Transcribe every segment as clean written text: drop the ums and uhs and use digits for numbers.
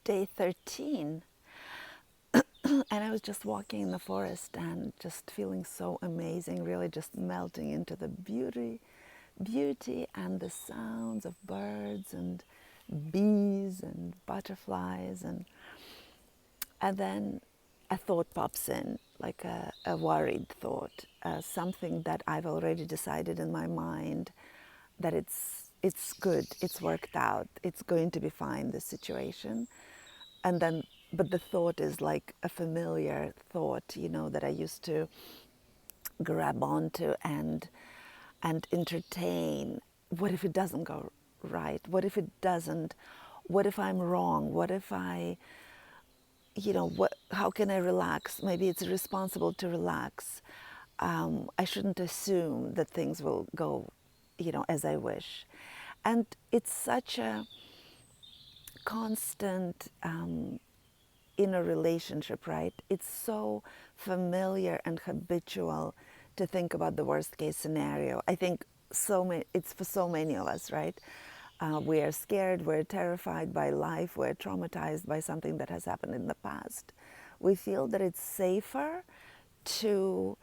day 13, and I was just walking in the forest and just feeling so amazing, really just melting into the beauty and the sounds of birds and bees and butterflies, and then a thought pops in, like a worried thought, something that I've already decided in my mind that it's good, it's worked out, it's going to be fine, this situation. And then, but the thought is like a familiar thought, that I used to grab onto and entertain. What if it doesn't go right? What if it doesn't? What if I'm wrong? What if how can I relax? Maybe it's responsible to relax. I shouldn't assume that things will go, as I wish. And it's such a constant in a relationship, right? It's so familiar and habitual to think about the worst case scenario. I think it's for so many of us, right? We are scared, we're terrified by life, we're traumatized by something that has happened in the past. We feel that it's safer to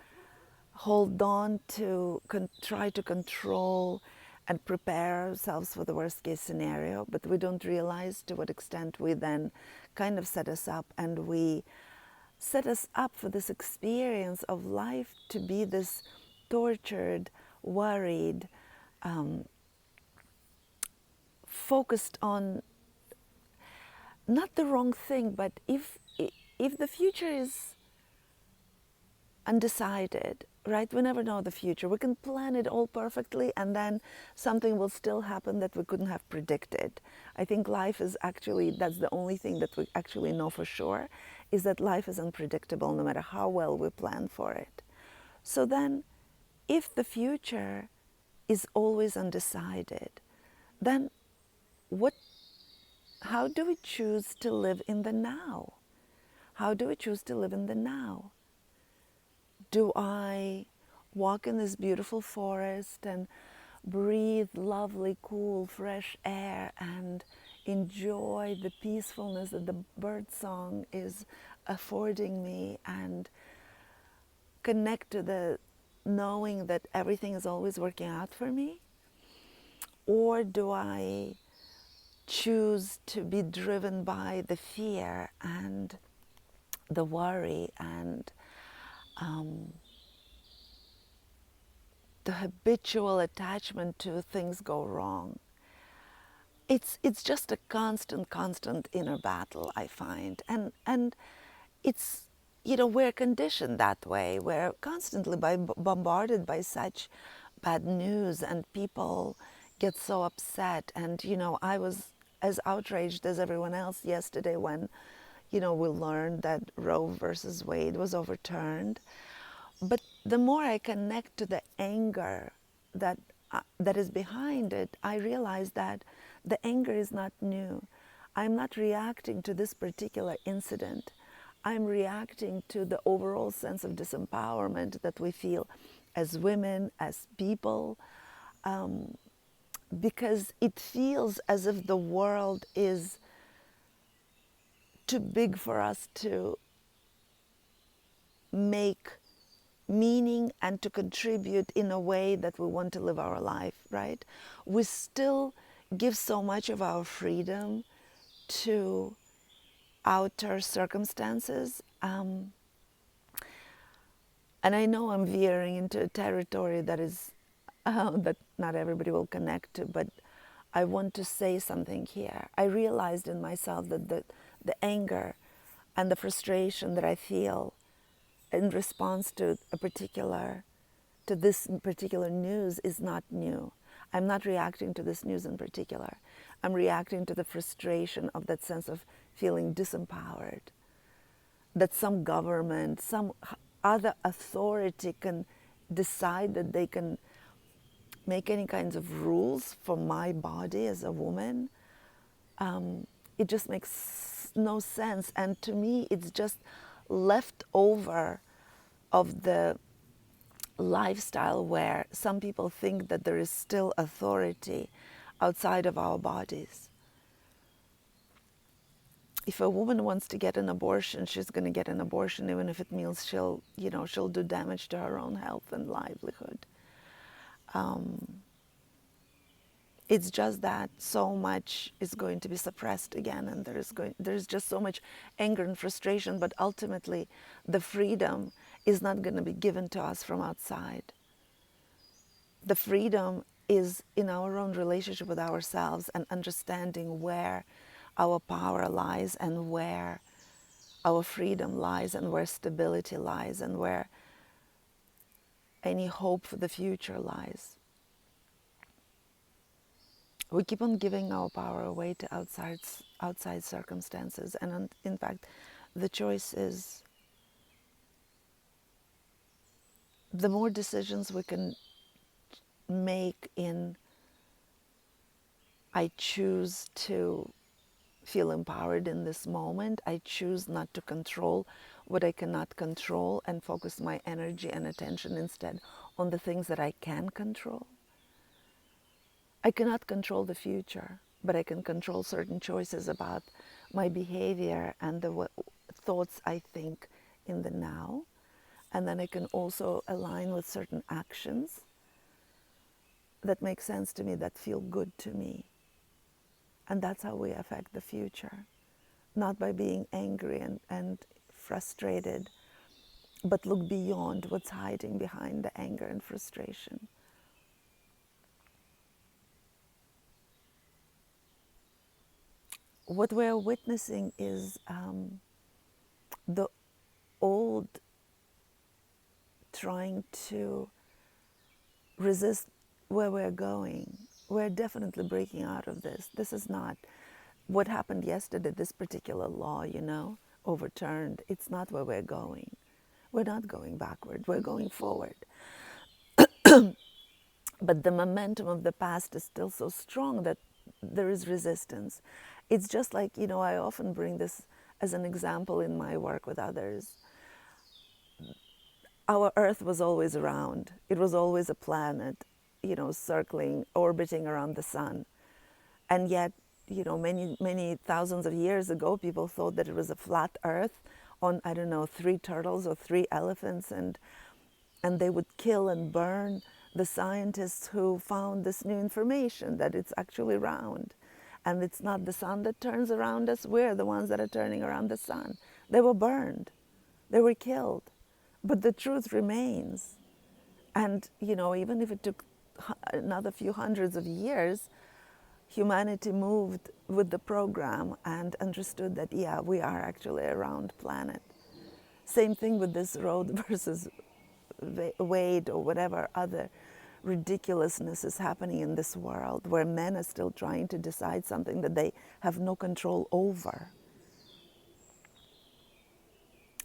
hold on to, try to control and prepare ourselves for the worst case scenario, but we don't realize to what extent we then kind of set us up, and we set us up for this experience of life to be this tortured, worried, focused on not the wrong thing, but if the future is undecided, right? We never know the future. We can plan it all perfectly, and then something will still happen that we couldn't have predicted. I think life is actually, that's the only thing that we actually know for sure, is that life is unpredictable no matter how well we plan for it. So then, if the future is always undecided, then how do we choose to live in the now? How do we choose to live in the now? Do I walk in this beautiful forest and breathe lovely, cool, fresh air and enjoy the peacefulness that the bird song is affording me, and connect to the knowing that everything is always working out for me? Or do I choose to be driven by the fear and the worry and the habitual attachment to things go wrong? It's just a constant inner battle, I find, and it's, we're conditioned that way. We're constantly bombarded by such bad news, and people get so upset. And I was as outraged as everyone else yesterday when we learned that Roe versus Wade was overturned. But the more I connect to the anger that is behind it, I realize that the anger is not new. I'm not reacting to this particular incident. I'm reacting to the overall sense of disempowerment that we feel as women, as people, because it feels as if the world is too big for us to make meaning and to contribute in a way that we want to live our life, right? We still give so much of our freedom to outer circumstances. And I know I'm veering into a territory that is that not everybody will connect to, but I want to say something here. I realized in myself that the anger and the frustration that I feel in response to this particular news is not new. I'm not reacting to this news in particular. I'm reacting to the frustration of that sense of feeling disempowered, that some government, some other authority can decide that they can make any kinds of rules for my body as a woman. It just makes no sense. And to me, it's just leftover of the lifestyle where some people think that there is still authority outside of our bodies. if a woman wants to get an abortion, she's going to get an abortion, even if it means she'll do damage to her own health and livelihood. It's just that so much is going to be suppressed again, and there's just so much anger and frustration. But ultimately, the freedom is not going to be given to us from outside. The freedom is in our own relationship with ourselves and understanding where our power lies and where our freedom lies and where stability lies and where any hope for the future lies. We keep on giving our power away to outside circumstances, and in fact, the choice is the more decisions we can make in I choose to feel empowered in this moment. I choose not to control what I cannot control and focus my energy and attention instead on the things that I can control. I cannot control the future, but I can control certain choices about my behavior and the thoughts I think in the now. And then I can also align with certain actions that make sense to me, that feel good to me. And that's how we affect the future. Not by being angry and frustrated, but look beyond what's hiding behind the anger and frustration. What we're witnessing is the old trying to resist where we're going. We're definitely breaking out of this. This is not what happened yesterday, this particular law, overturned. It's not where we're going. We're not going backward, we're going forward. But the momentum of the past is still so strong that there is resistance. It's just like, I often bring this as an example in my work with others. Our Earth was always around. It was always a planet, circling, orbiting around the sun. And yet, many, many thousands of years ago, people thought that it was a flat Earth on, 3 turtles or 3 elephants, and they would kill and burn the scientists who found this new information, that it's actually round. And it's not the sun that turns around us, we're the ones that are turning around the sun. They were burned, they were killed. But the truth remains. And, even if it took another few hundreds of years, humanity moved with the program and understood that, yeah, we are actually a round planet. Same thing with this Roe versus Wade or whatever other ridiculousness is happening in this world, where men are still trying to decide something that they have no control over.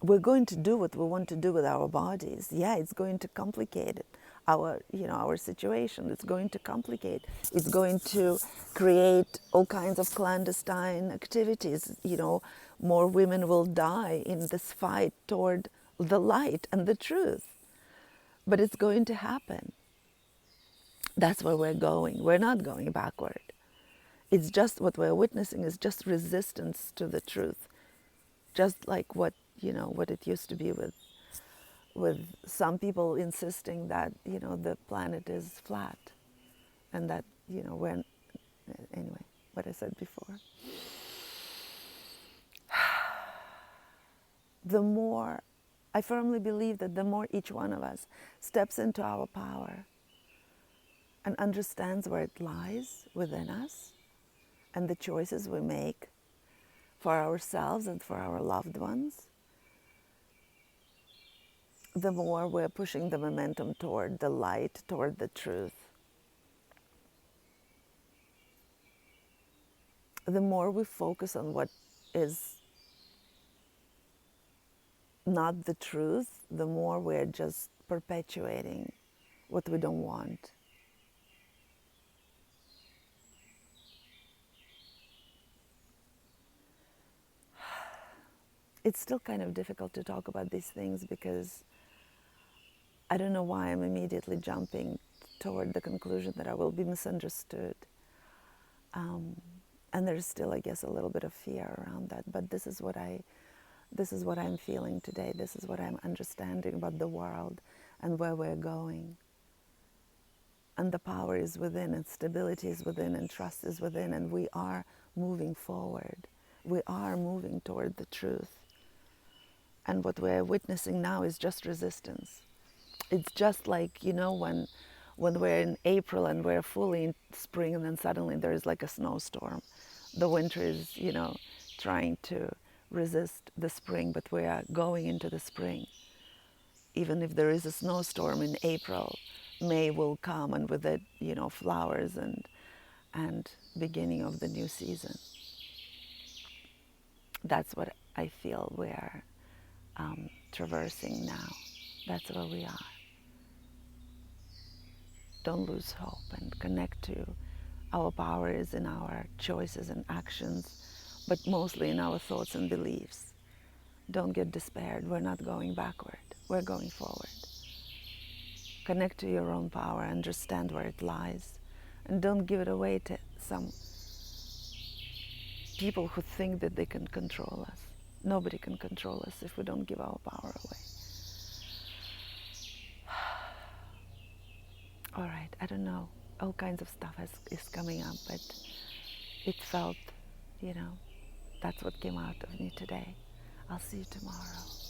We're going to do what we want to do with our bodies. Yeah, it's going to complicate it. Our situation. It's going to complicate. It's going to create all kinds of clandestine activities. More women will die in this fight toward the light and the truth. But it's going to happen. That's where we're going. We're not going backward. It's just what we're witnessing is just resistance to the truth. Just like what it used to be with some people insisting that, the planet is flat and that, anyway, what I said before. I firmly believe that the more each one of us steps into our power and understands where it lies within us and the choices we make for ourselves and for our loved ones, the more we're pushing the momentum toward the light, toward the truth. The more we focus on what is not the truth, the more we're just perpetuating what we don't want. It's still kind of difficult to talk about these things because I don't know why I'm immediately jumping toward the conclusion that I will be misunderstood. And there's still, I guess, a little bit of fear around that. But this is what I'm feeling today. This is what I'm understanding about the world and where we're going. And the power is within, and stability is within, and trust is within, and we are moving forward. We are moving toward the truth. And what we're witnessing now is just resistance. It's just like, when we're in April and we're fully in spring, and then suddenly there's like a snowstorm. The winter is, trying to resist the spring, but we are going into the spring. Even if there is a snowstorm in April, May will come, and with it, flowers and beginning of the new season. That's what I feel we're traversing now. That's where we are. Don't lose hope and connect to our power is in our choices and actions, but mostly in our thoughts and beliefs. Don't get despaired. We're not going backward. We're going forward. Connect to your own power, understand where it lies, and don't give it away to some people who think that they can control us. Nobody can control us if we don't give our power away. All right, I don't know. All kinds of stuff is coming up, but it felt, that's what came out of me today. I'll see you tomorrow.